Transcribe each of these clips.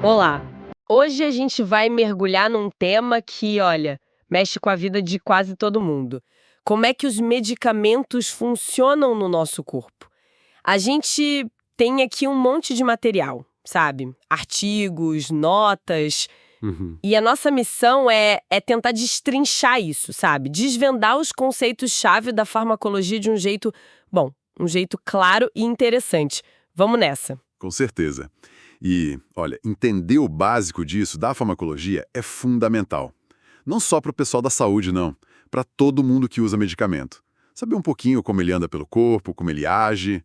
Olá! Hoje a gente vai mergulhar num tema que, olha, mexe com a vida de quase todo mundo. Como é que os medicamentos funcionam no nosso corpo? A gente tem aqui um monte de material, sabe? Artigos, notas. Uhum. E a nossa missão é tentar destrinchar isso, sabe? Desvendar os conceitos-chave da farmacologia de um jeito, bom, um jeito claro e interessante. Vamos nessa. Com certeza. E, olha, entender o básico disso, da farmacologia, é fundamental. Não só para o pessoal da saúde, não. Para todo mundo que usa medicamento. Saber um pouquinho como ele anda pelo corpo, como ele age.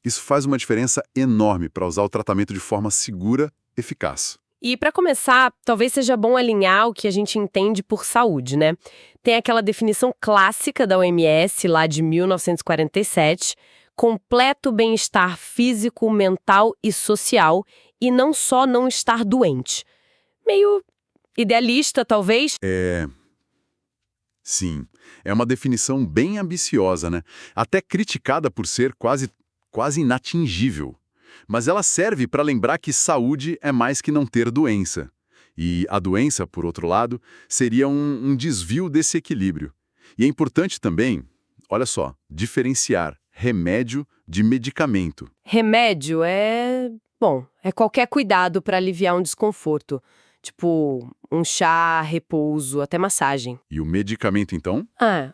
Isso faz uma diferença enorme para usar o tratamento de forma segura, eficaz. E para começar, talvez seja bom alinhar o que a gente entende por saúde, né? Tem aquela definição clássica da OMS, lá de 1947, completo bem-estar físico, mental e social, e não só não estar doente. Meio idealista, talvez? Sim, é uma definição bem ambiciosa, né? Até criticada por ser quase inatingível. Mas ela serve para lembrar que saúde é mais que não ter doença. E a doença, por outro lado, seria um desvio desse equilíbrio. E é importante também, olha só, diferenciar remédio de medicamento. Remédio bom, é qualquer cuidado para aliviar um desconforto. Tipo, um chá, repouso, até massagem. E o medicamento, então?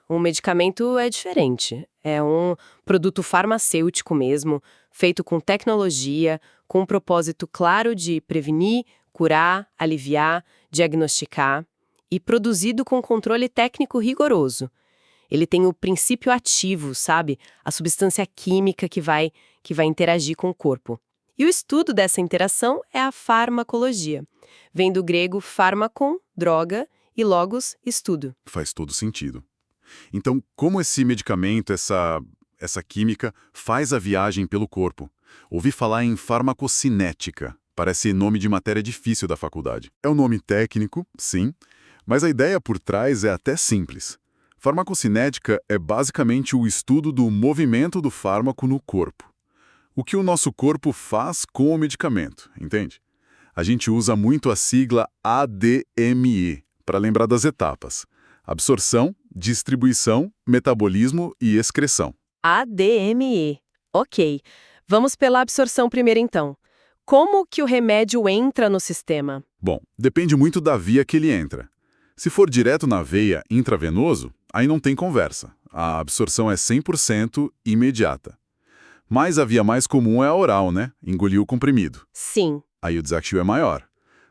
Um medicamento é diferente. É um produto farmacêutico mesmo, feito com tecnologia, com um propósito claro de prevenir, curar, aliviar, diagnosticar e produzido com controle técnico rigoroso. Ele tem o princípio ativo, sabe? A substância química que vai interagir com o corpo. E o estudo dessa interação é a farmacologia. Vem do grego pharmakon, droga, e logos, estudo. Faz todo sentido. Então, como esse medicamento, essa química, faz a viagem pelo corpo? Ouvi falar em farmacocinética. Parece nome de matéria difícil da faculdade. É um nome técnico, sim, mas a ideia por trás é até simples. Farmacocinética é basicamente o estudo do movimento do fármaco no corpo. O que o nosso corpo faz com o medicamento, entende? A gente usa muito a sigla ADME para lembrar das etapas: absorção, distribuição, metabolismo e excreção. ADME. Ok. Vamos pela absorção primeiro então. Como que o remédio entra no sistema? Bom, depende muito da via que ele entra. Se for direto na veia intravenoso, aí não tem conversa. A absorção é 100% imediata. Mas a via mais comum é a oral, né? Engolir o comprimido. Sim. Aí o desafio é maior.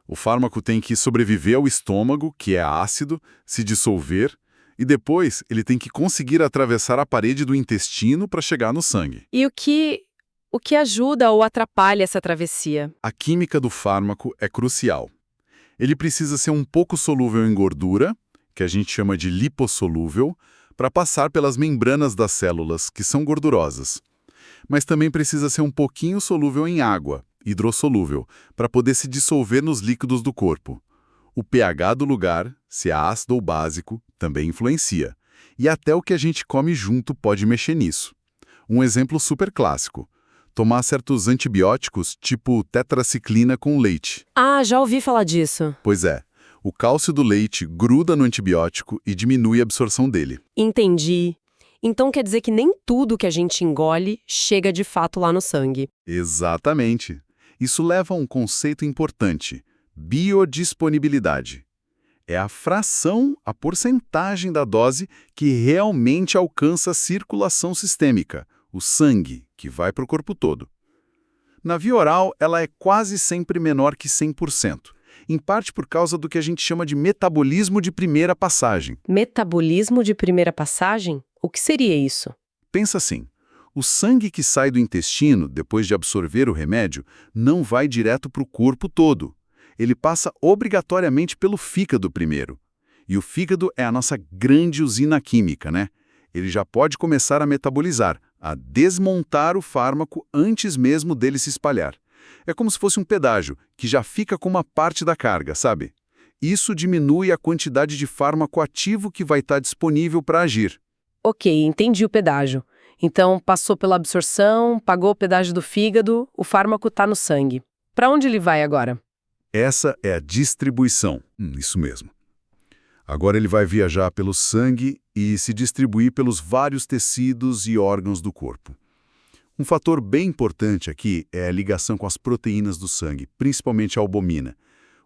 O fármaco tem que sobreviver ao estômago, que é ácido, se dissolver, e depois ele tem que conseguir atravessar a parede do intestino para chegar no sangue. E o que ajuda ou atrapalha essa travessia? A química do fármaco é crucial. Ele precisa ser um pouco solúvel em gordura, que a gente chama de lipossolúvel, para passar pelas membranas das células, que são gordurosas. Mas também precisa ser um pouquinho solúvel em água, hidrossolúvel, para poder se dissolver nos líquidos do corpo. O pH do lugar, se é ácido ou básico, também influencia. E até o que a gente come junto pode mexer nisso. Um exemplo super clássico: tomar certos antibióticos, tipo tetraciclina com leite. Já ouvi falar disso. Pois é, o cálcio do leite gruda no antibiótico e diminui a absorção dele. Entendi. Então quer dizer que nem tudo que a gente engole chega de fato lá no sangue. Exatamente. Isso leva a um conceito importante: biodisponibilidade. É a fração, a porcentagem da dose que realmente alcança a circulação sistêmica, o sangue, que vai para o corpo todo. Na via oral, ela é quase sempre menor que 100%, em parte por causa do que a gente chama de metabolismo de primeira passagem. Metabolismo de primeira passagem? O que seria isso? Pensa assim: o sangue que sai do intestino, depois de absorver o remédio, não vai direto para o corpo todo. Ele passa obrigatoriamente pelo fígado primeiro. E o fígado é a nossa grande usina química, né? Ele já pode começar a metabolizar, a desmontar o fármaco antes mesmo dele se espalhar. É como se fosse um pedágio, que já fica com uma parte da carga, sabe? Isso diminui a quantidade de fármaco ativo que vai estar disponível para agir. Ok, entendi o pedágio. Então, passou pela absorção, pagou o pedágio do fígado, o fármaco está no sangue. Para onde ele vai agora? Essa é a distribuição. Isso mesmo. Agora ele vai viajar pelo sangue e se distribuir pelos vários tecidos e órgãos do corpo. Um fator bem importante aqui é a ligação com as proteínas do sangue, principalmente a albumina.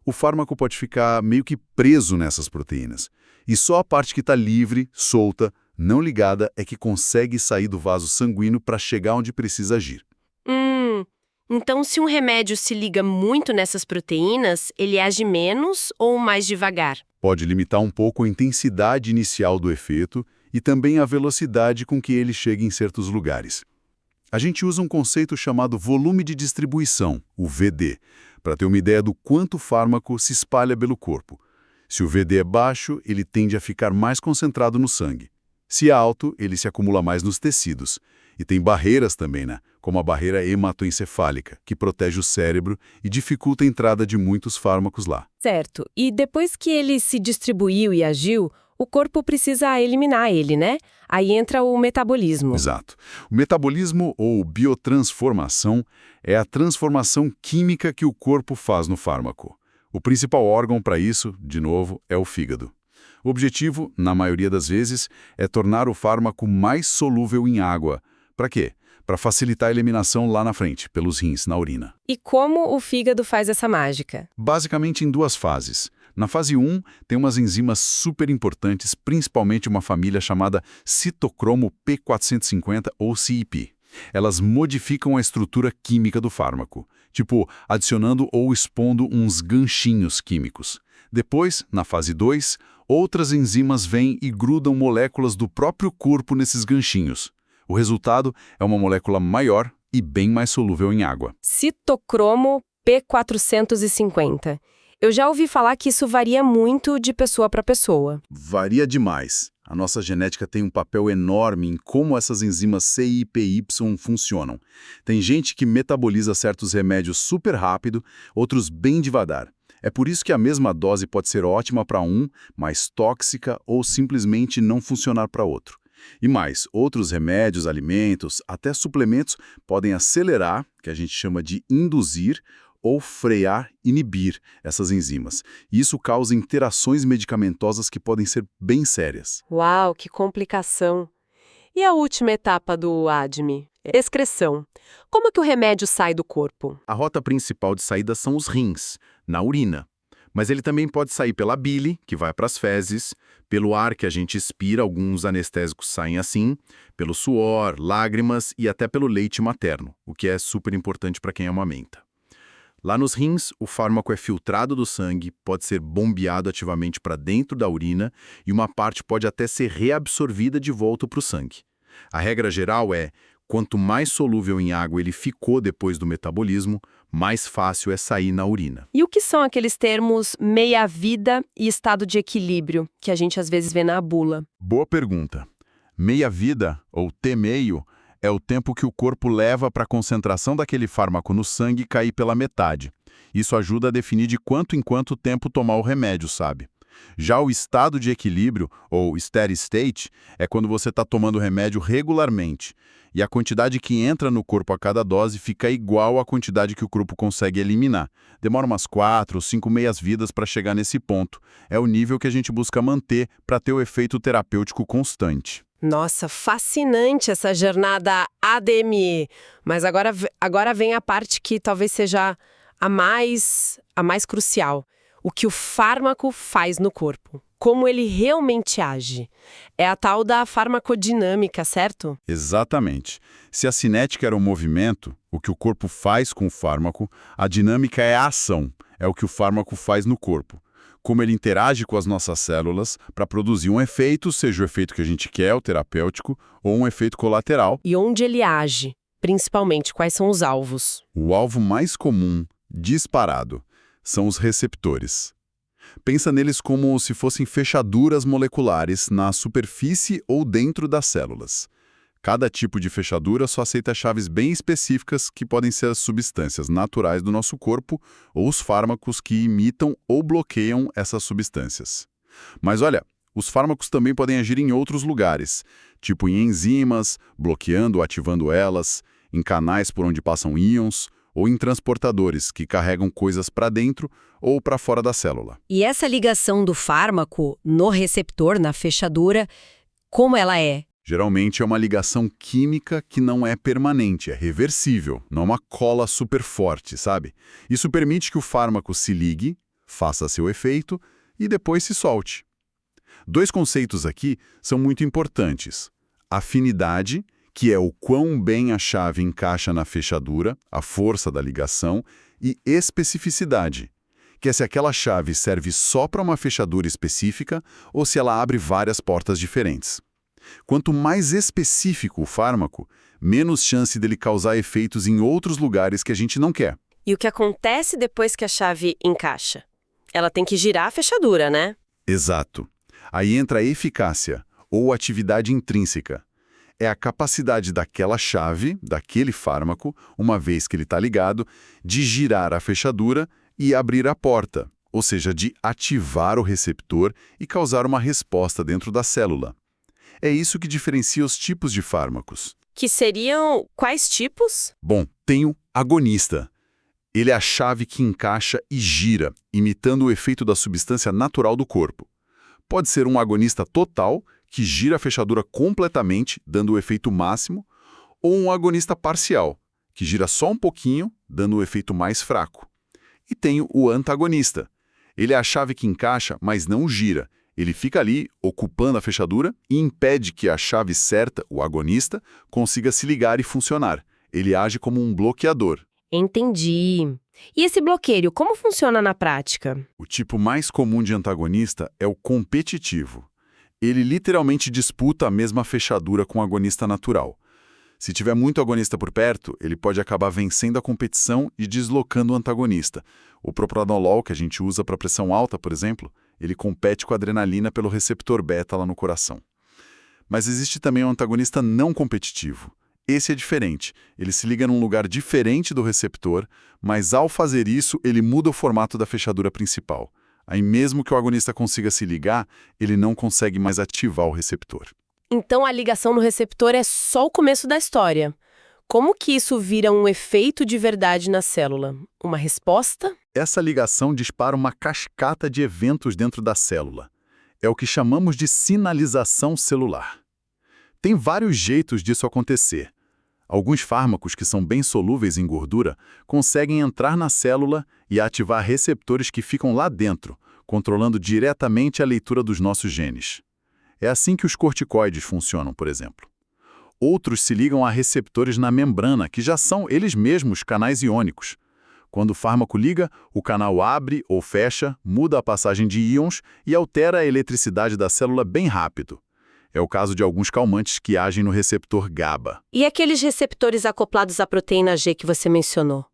O fármaco pode ficar meio que preso nessas proteínas. E só a parte que está livre, solta, não ligada, é que consegue sair do vaso sanguíneo para chegar onde precisa agir. Então se um remédio se liga muito nessas proteínas, ele age menos ou mais devagar? Pode limitar um pouco a intensidade inicial do efeito e também a velocidade com que ele chega em certos lugares. A gente usa um conceito chamado volume de distribuição, o VD, para ter uma ideia do quanto o fármaco se espalha pelo corpo. Se o VD é baixo, ele tende a ficar mais concentrado no sangue. Se é alto, ele se acumula mais nos tecidos. E tem barreiras também, né? Como a barreira hematoencefálica, que protege o cérebro e dificulta a entrada de muitos fármacos lá. Certo. E depois que ele se distribuiu e agiu, o corpo precisa eliminar ele, né? Aí entra o metabolismo. Exato. O metabolismo ou biotransformação é a transformação química que o corpo faz no fármaco. O principal órgão para isso, de novo, é o fígado. O objetivo, na maioria das vezes, é tornar o fármaco mais solúvel em água. Para quê? Para facilitar a eliminação lá na frente, pelos rins, na urina. E como o fígado faz essa mágica? Basicamente em duas fases. Na fase 1, tem umas enzimas super importantes, principalmente uma família chamada citocromo P450 ou CIP. Elas modificam a estrutura química do fármaco, tipo adicionando ou expondo uns ganchinhos químicos. Depois, na fase 2, outras enzimas vêm e grudam moléculas do próprio corpo nesses ganchinhos. O resultado é uma molécula maior e bem mais solúvel em água. Citocromo P450. Eu já ouvi falar que isso varia muito de pessoa para pessoa. Varia demais. A nossa genética tem um papel enorme em como essas enzimas C e PY funcionam. Tem gente que metaboliza certos remédios super rápido, outros bem devagar. É por isso que a mesma dose pode ser ótima para um, mas tóxica ou simplesmente não funcionar para outro. E mais, outros remédios, alimentos, até suplementos podem acelerar, que a gente chama de induzir, ou frear, inibir essas enzimas. E isso causa interações medicamentosas que podem ser bem sérias. Uau, que complicação! E a última etapa do ADME? Excreção. Como que o remédio sai do corpo? A rota principal de saída são os rins, na urina. Mas ele também pode sair pela bile, que vai para as fezes, pelo ar que a gente expira, alguns anestésicos saem assim, pelo suor, lágrimas e até pelo leite materno, o que é super importante para quem amamenta. Lá nos rins, o fármaco é filtrado do sangue, pode ser bombeado ativamente para dentro da urina e uma parte pode até ser reabsorvida de volta para o sangue. A regra geral é, quanto mais solúvel em água ele ficou depois do metabolismo, mais fácil é sair na urina. E o que são aqueles termos meia-vida e estado de equilíbrio, que a gente às vezes vê na bula? Boa pergunta. Meia-vida, ou T-meio, é o tempo que o corpo leva para a concentração daquele fármaco no sangue cair pela metade. Isso ajuda a definir de quanto em quanto tempo tomar o remédio, sabe? Já o estado de equilíbrio, ou steady state, é quando você está tomando o remédio regularmente. E a quantidade que entra no corpo a cada dose fica igual à quantidade que o corpo consegue eliminar. Demora umas 4 ou 5 meias-vidas para chegar nesse ponto. É o nível que a gente busca manter para ter o efeito terapêutico constante. Nossa, fascinante essa jornada ADME. Mas agora vem a parte que talvez seja a mais crucial. O que o fármaco faz no corpo. Como ele realmente age. É a tal da farmacodinâmica, certo? Exatamente. Se a cinética era o movimento, o que o corpo faz com o fármaco, a dinâmica é a ação, é o que o fármaco faz no corpo. Como ele interage com as nossas células para produzir um efeito, seja o efeito que a gente quer, o terapêutico, ou um efeito colateral. E onde ele age, principalmente, quais são os alvos? O alvo mais comum, disparado, são os receptores. Pensa neles como se fossem fechaduras moleculares na superfície ou dentro das células. Cada tipo de fechadura só aceita chaves bem específicas que podem ser as substâncias naturais do nosso corpo ou os fármacos que imitam ou bloqueiam essas substâncias. Mas olha, os fármacos também podem agir em outros lugares, tipo em enzimas, bloqueando ou ativando elas, em canais por onde passam íons, ou em transportadores que carregam coisas para dentro ou para fora da célula. E essa ligação do fármaco no receptor, na fechadura, como ela é? Geralmente é uma ligação química que não é permanente, é reversível, não é uma cola super forte, sabe? Isso permite que o fármaco se ligue, faça seu efeito e depois se solte. Dois conceitos aqui são muito importantes. Afinidade, que é o quão bem a chave encaixa na fechadura, a força da ligação, e especificidade, que é se aquela chave serve só para uma fechadura específica ou se ela abre várias portas diferentes. Quanto mais específico o fármaco, menos chance dele causar efeitos em outros lugares que a gente não quer. E o que acontece depois que a chave encaixa? Ela tem que girar a fechadura, né? Exato. Aí entra a eficácia, ou atividade intrínseca. É a capacidade daquela chave, daquele fármaco, uma vez que ele está ligado, de girar a fechadura e abrir a porta, ou seja, de ativar o receptor e causar uma resposta dentro da célula. É isso que diferencia os tipos de fármacos. Que seriam quais tipos? Bom, tem o agonista. Ele é a chave que encaixa e gira, imitando o efeito da substância natural do corpo. Pode ser um agonista total, que gira a fechadura completamente, dando o efeito máximo, ou um agonista parcial, que gira só um pouquinho, dando o efeito mais fraco. E tem o antagonista. Ele é a chave que encaixa, mas não gira. Ele fica ali, ocupando a fechadura, e impede que a chave certa, o agonista, consiga se ligar e funcionar. Ele age como um bloqueador. Entendi. E esse bloqueio, como funciona na prática? O tipo mais comum de antagonista é o competitivo. Ele literalmente disputa a mesma fechadura com o agonista natural. Se tiver muito agonista por perto, ele pode acabar vencendo a competição e deslocando o antagonista. O propranolol, que a gente usa para pressão alta, por exemplo, ele compete com a adrenalina pelo receptor beta lá no coração. Mas existe também um antagonista não competitivo. Esse é diferente. Ele se liga num lugar diferente do receptor, mas ao fazer isso, ele muda o formato da fechadura principal. Aí mesmo que o agonista consiga se ligar, ele não consegue mais ativar o receptor. Então a ligação no receptor é só o começo da história. Como que isso vira um efeito de verdade na célula? Uma resposta? Essa ligação dispara uma cascata de eventos dentro da célula. É o que chamamos de sinalização celular. Tem vários jeitos disso acontecer. Alguns fármacos que são bem solúveis em gordura conseguem entrar na célula e ativar receptores que ficam lá dentro, controlando diretamente a leitura dos nossos genes. É assim que os corticoides funcionam, por exemplo. Outros se ligam a receptores na membrana, que já são eles mesmos canais iônicos. Quando o fármaco liga, o canal abre ou fecha, muda a passagem de íons e altera a eletricidade da célula bem rápido. É o caso de alguns calmantes que agem no receptor GABA. E aqueles receptores acoplados à proteína G que você mencionou?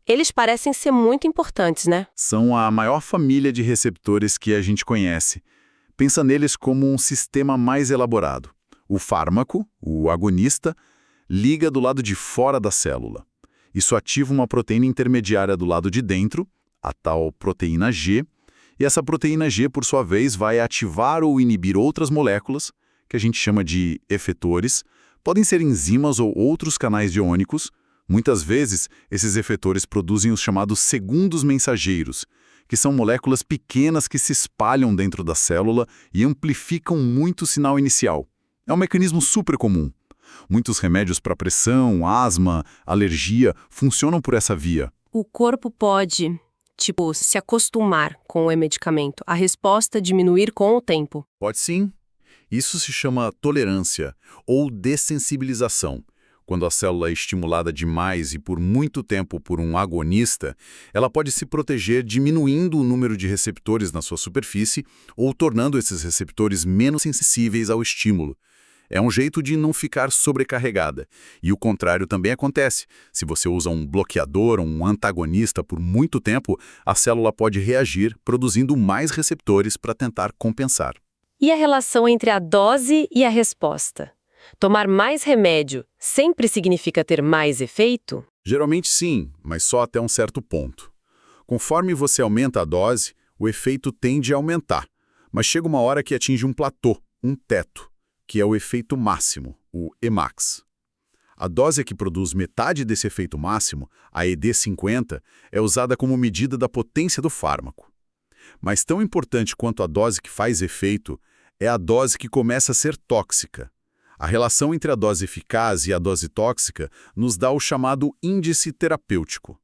Eles parecem ser muito importantes, né? São a maior família de receptores que a gente conhece. Pensa neles como um sistema mais elaborado. O fármaco, o agonista, liga do lado de fora da célula. Isso ativa uma proteína intermediária do lado de dentro, a tal proteína G, e essa proteína G, por sua vez, vai ativar ou inibir outras moléculas, que a gente chama de efetores, podem ser enzimas ou outros canais iônicos. Muitas vezes, esses efetores produzem os chamados segundos mensageiros, que são moléculas pequenas que se espalham dentro da célula e amplificam muito o sinal inicial. É um mecanismo super comum. Muitos remédios para pressão, asma, alergia funcionam por essa via. O corpo pode, se acostumar com o medicamento, a resposta diminuir com o tempo. Pode sim. Isso se chama tolerância ou dessensibilização. Quando a célula é estimulada demais e por muito tempo por um agonista, ela pode se proteger diminuindo o número de receptores na sua superfície ou tornando esses receptores menos sensíveis ao estímulo. É um jeito de não ficar sobrecarregada. E o contrário também acontece. Se você usa um bloqueador ou um antagonista por muito tempo, a célula pode reagir, produzindo mais receptores para tentar compensar. E a relação entre a dose e a resposta? Tomar mais remédio sempre significa ter mais efeito? Geralmente sim, mas só até um certo ponto. Conforme você aumenta a dose, o efeito tende a aumentar, mas chega uma hora que atinge um platô, um teto, que é o efeito máximo, o Emax. A dose que produz metade desse efeito máximo, a ED50, é usada como medida da potência do fármaco. Mas tão importante quanto a dose que faz efeito é a dose que começa a ser tóxica. A relação entre a dose eficaz e a dose tóxica nos dá o chamado índice terapêutico.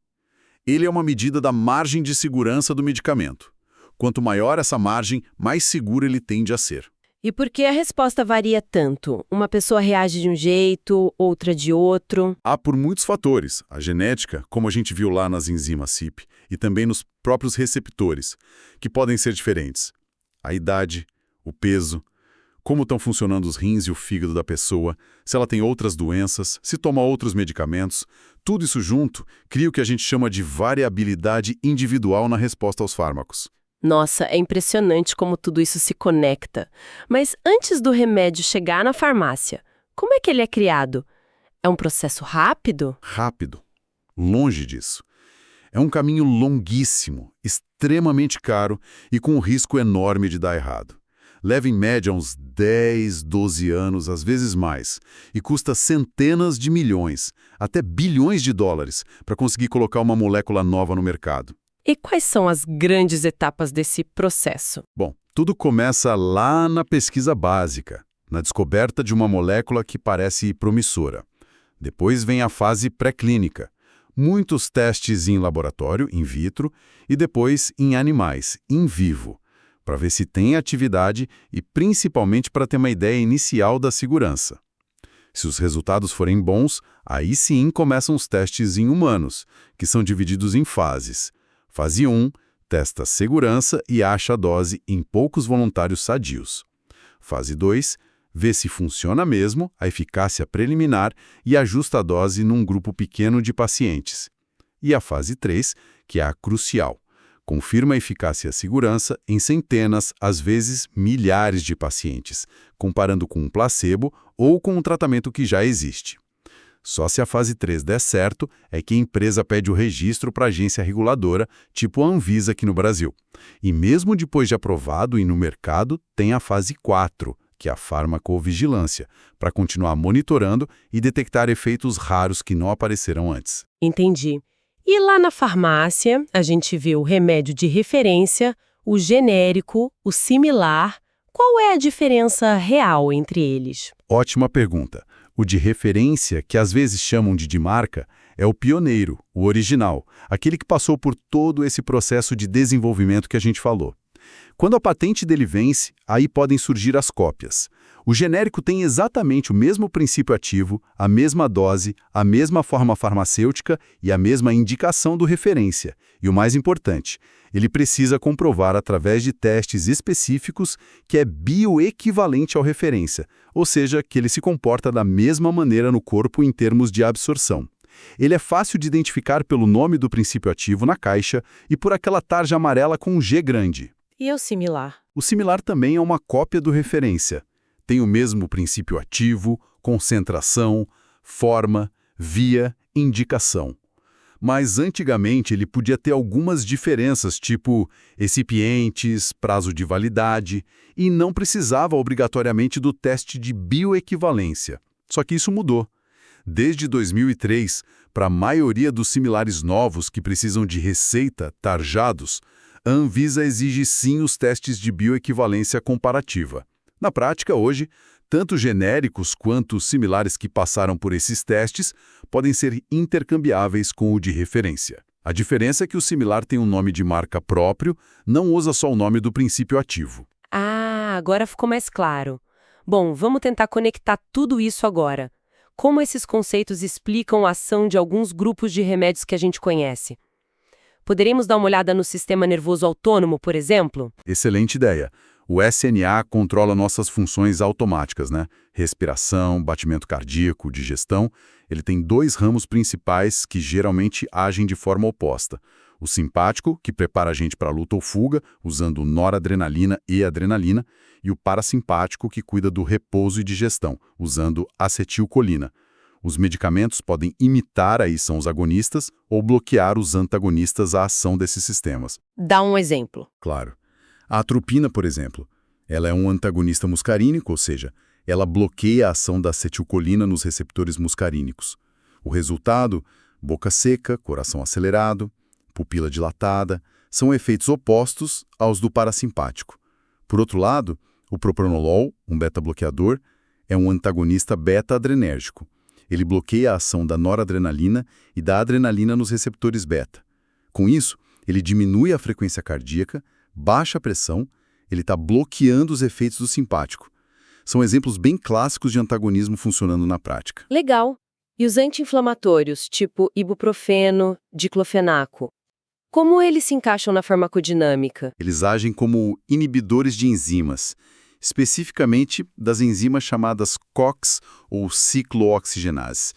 Ele é uma medida da margem de segurança do medicamento. Quanto maior essa margem, mais seguro ele tende a ser. E por que a resposta varia tanto? Uma pessoa reage de um jeito, outra de outro? Há por muitos fatores. A genética, como a gente viu lá nas enzimas CYP, e também nos próprios receptores, que podem ser diferentes. A idade, o peso, como estão funcionando os rins e o fígado da pessoa, se ela tem outras doenças, se toma outros medicamentos, tudo isso junto cria o que a gente chama de variabilidade individual na resposta aos fármacos. Nossa, é impressionante como tudo isso se conecta. Mas antes do remédio chegar na farmácia, como é que ele é criado? É um processo rápido? Rápido. Longe disso. É um caminho longuíssimo, extremamente caro e com um risco enorme de dar errado. Leva em média uns 10, 12 anos, às vezes mais, e custa centenas de milhões, até bilhões de dólares, para conseguir colocar uma molécula nova no mercado. E quais são as grandes etapas desse processo? Bom, tudo começa lá na pesquisa básica, na descoberta de uma molécula que parece promissora. Depois vem a fase pré-clínica, muitos testes em laboratório, in vitro, e depois em animais, in vivo, para ver se tem atividade e principalmente para ter uma ideia inicial da segurança. Se os resultados forem bons, aí sim começam os testes em humanos, que são divididos em fases. Fase 1, testa a segurança e acha a dose em poucos voluntários sadios. Fase 2, vê se funciona mesmo, a eficácia preliminar e ajusta a dose num grupo pequeno de pacientes. E a fase 3, que é a crucial, confirma a eficácia e a segurança em centenas, às vezes milhares de pacientes, comparando com um placebo ou com um tratamento que já existe. Só se a fase 3 der certo é que a empresa pede o registro para a agência reguladora, tipo a Anvisa aqui no Brasil. E mesmo depois de aprovado e no mercado, tem a fase 4, que é a farmacovigilância, para continuar monitorando e detectar efeitos raros que não apareceram antes. Entendi. E lá na farmácia, a gente vê o remédio de referência, o genérico, o similar. Qual é a diferença real entre eles? Ótima pergunta. O de referência, que às vezes chamam de marca, é o pioneiro, o original, aquele que passou por todo esse processo de desenvolvimento que a gente falou. Quando a patente dele vence, aí podem surgir as cópias. O genérico tem exatamente o mesmo princípio ativo, a mesma dose, a mesma forma farmacêutica e a mesma indicação do referência. E o mais importante, ele precisa comprovar através de testes específicos que é bioequivalente ao referência, ou seja, que ele se comporta da mesma maneira no corpo em termos de absorção. Ele é fácil de identificar pelo nome do princípio ativo na caixa e por aquela tarja amarela com um G grande. E é o similar? O similar também é uma cópia do referência. Tem o mesmo princípio ativo, concentração, forma, via, indicação. Mas antigamente ele podia ter algumas diferenças, tipo recipientes, prazo de validade, e não precisava obrigatoriamente do teste de bioequivalência. Só que isso mudou. Desde 2003, para a maioria dos similares novos que precisam de receita, tarjados, a Anvisa exige sim os testes de bioequivalência comparativa. Na prática, hoje, tanto genéricos quanto os similares que passaram por esses testes podem ser intercambiáveis com o de referência. A diferença é que o similar tem um nome de marca próprio, não usa só o nome do princípio ativo. Ah, agora ficou mais claro. Bom, vamos tentar conectar tudo isso agora. Como esses conceitos explicam a ação de alguns grupos de remédios que a gente conhece? Poderíamos dar uma olhada no sistema nervoso autônomo, por exemplo? Excelente ideia. O SNA controla nossas funções automáticas, né? Respiração, batimento cardíaco, digestão. Ele tem dois ramos principais que geralmente agem de forma oposta. O simpático, que prepara a gente para luta ou fuga, usando noradrenalina e adrenalina, e o parasimpático, que cuida do repouso e digestão, usando acetilcolina. Os medicamentos podem imitar, aí são os agonistas, ou bloquear os antagonistas à ação desses sistemas. Dá um exemplo. Claro. A atropina, por exemplo, ela é um antagonista muscarínico, ou seja, Ela bloqueia a ação da acetilcolina nos receptores muscarínicos. O resultado, boca seca, coração acelerado, pupila dilatada, são efeitos opostos aos do parasimpático. Por outro lado, o propranolol, um beta-bloqueador, é um antagonista beta-adrenérgico. Ele bloqueia a ação da noradrenalina e da adrenalina nos receptores beta. Com isso, ele diminui a frequência cardíaca, baixa a pressão, ele está bloqueando os efeitos do simpático. São exemplos bem clássicos de antagonismo funcionando na prática. Legal. E os anti-inflamatórios, tipo ibuprofeno, diclofenaco? Como eles se encaixam na farmacodinâmica? Eles agem como inibidores de enzimas, especificamente das enzimas chamadas COX ou ciclooxigenase.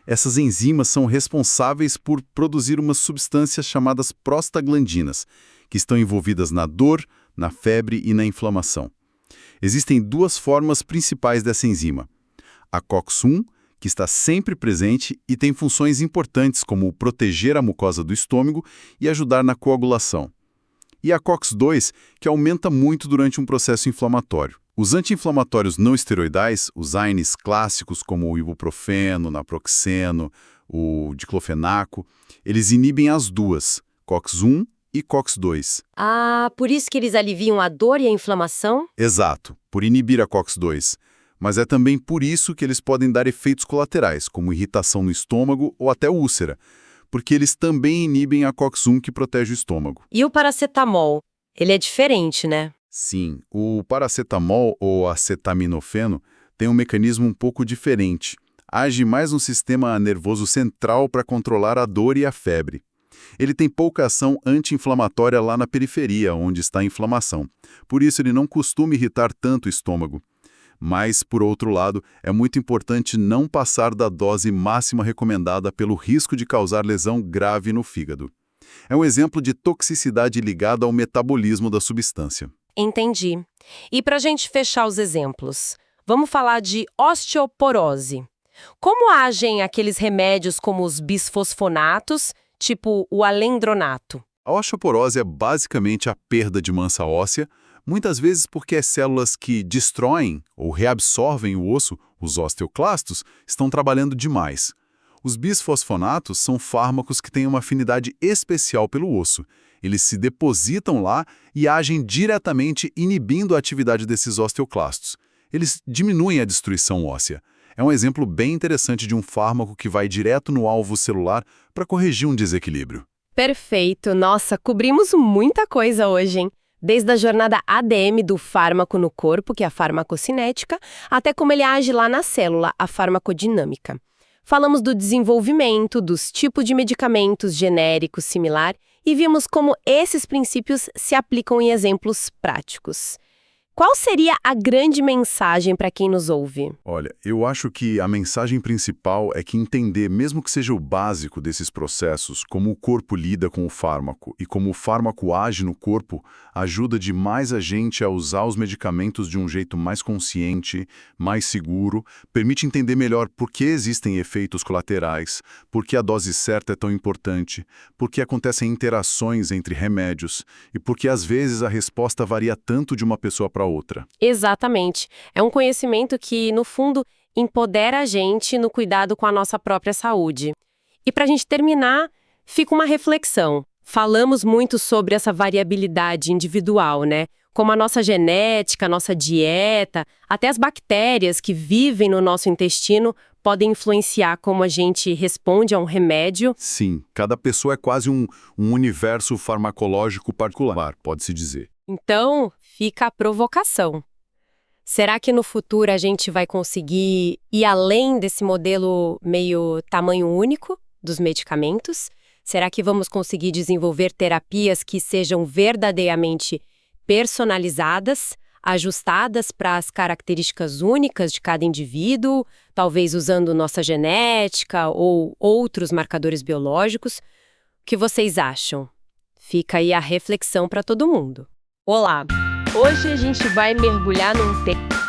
Essas enzimas são responsáveis por produzir umas substâncias chamadas prostaglandinas, que estão envolvidas na dor, na febre e na inflamação. Existem duas formas principais dessa enzima. A COX-1, que está sempre presente e tem funções importantes como proteger a mucosa do estômago e ajudar na coagulação. E a COX-2, que aumenta muito durante um processo inflamatório. Os anti-inflamatórios não esteroidais, os AINES clássicos como o ibuprofeno, naproxeno, o diclofenaco, eles inibem as duas, COX-1 e COX-2. Ah, por isso que eles aliviam a dor e a inflamação? Exato, por inibir a COX-2. Mas é também por isso que eles podem dar efeitos colaterais, como irritação no estômago ou até úlcera, porque eles também inibem a COX-1 que protege o estômago. E o paracetamol? Ele é diferente, né? Sim, o paracetamol ou acetaminofeno tem um mecanismo um pouco diferente. Age mais no sistema nervoso central para controlar a dor e a febre. Ele tem pouca ação anti-inflamatória lá na periferia, onde está a inflamação. Por isso ele não costuma irritar tanto o estômago. Mas, por outro lado, é muito importante não passar da dose máxima recomendada pelo risco de causar lesão grave no fígado. É um exemplo de toxicidade ligada ao metabolismo da substância. Entendi. E para a gente fechar os exemplos, vamos falar de osteoporose. Como agem aqueles remédios como os bisfosfonatos, tipo o alendronato? A osteoporose é basicamente a perda de massa óssea, muitas vezes porque as células que destroem ou reabsorvem o osso, os osteoclastos, estão trabalhando demais. Os bisfosfonatos são fármacos que têm uma afinidade especial pelo osso. Eles se depositam lá e agem diretamente inibindo a atividade desses osteoclastos. Eles diminuem a destruição óssea. É um exemplo bem interessante de um fármaco que vai direto no alvo celular para corrigir um desequilíbrio. Perfeito. Nossa, cobrimos muita coisa hoje, hein? Desde a jornada ADM do fármaco no corpo, que é a farmacocinética, até como ele age lá na célula, a farmacodinâmica. Falamos do desenvolvimento, dos tipos de medicamentos genéricos similar e vimos como esses princípios se aplicam em exemplos práticos. Qual seria a grande mensagem para quem nos ouve? Olha, eu acho que a mensagem principal é que entender, mesmo que seja o básico desses processos, como o corpo lida com o fármaco e como o fármaco age no corpo, ajuda demais a gente a usar os medicamentos de um jeito mais consciente, mais seguro, permite entender melhor por que existem efeitos colaterais, por que a dose certa é tão importante, por que acontecem interações entre remédios e por que às vezes a resposta varia tanto de uma pessoa para outra. Exatamente. É um conhecimento que, no fundo, empodera a gente no cuidado com a nossa própria saúde. E para a gente terminar, fica uma reflexão. Falamos muito sobre essa variabilidade individual, né? Como a nossa genética, a nossa dieta, até as bactérias que vivem no nosso intestino podem influenciar como a gente responde a um remédio. Sim, cada pessoa é quase um universo farmacológico particular, pode-se dizer. Então, fica a provocação. Será que no futuro a gente vai conseguir ir além desse modelo meio tamanho único dos medicamentos? Será que vamos conseguir desenvolver terapias que sejam verdadeiramente personalizadas, ajustadas para as características únicas de cada indivíduo, talvez usando nossa genética ou outros marcadores biológicos? O que vocês acham? Fica aí a reflexão para todo mundo. Olá! Hoje a gente vai mergulhar num tema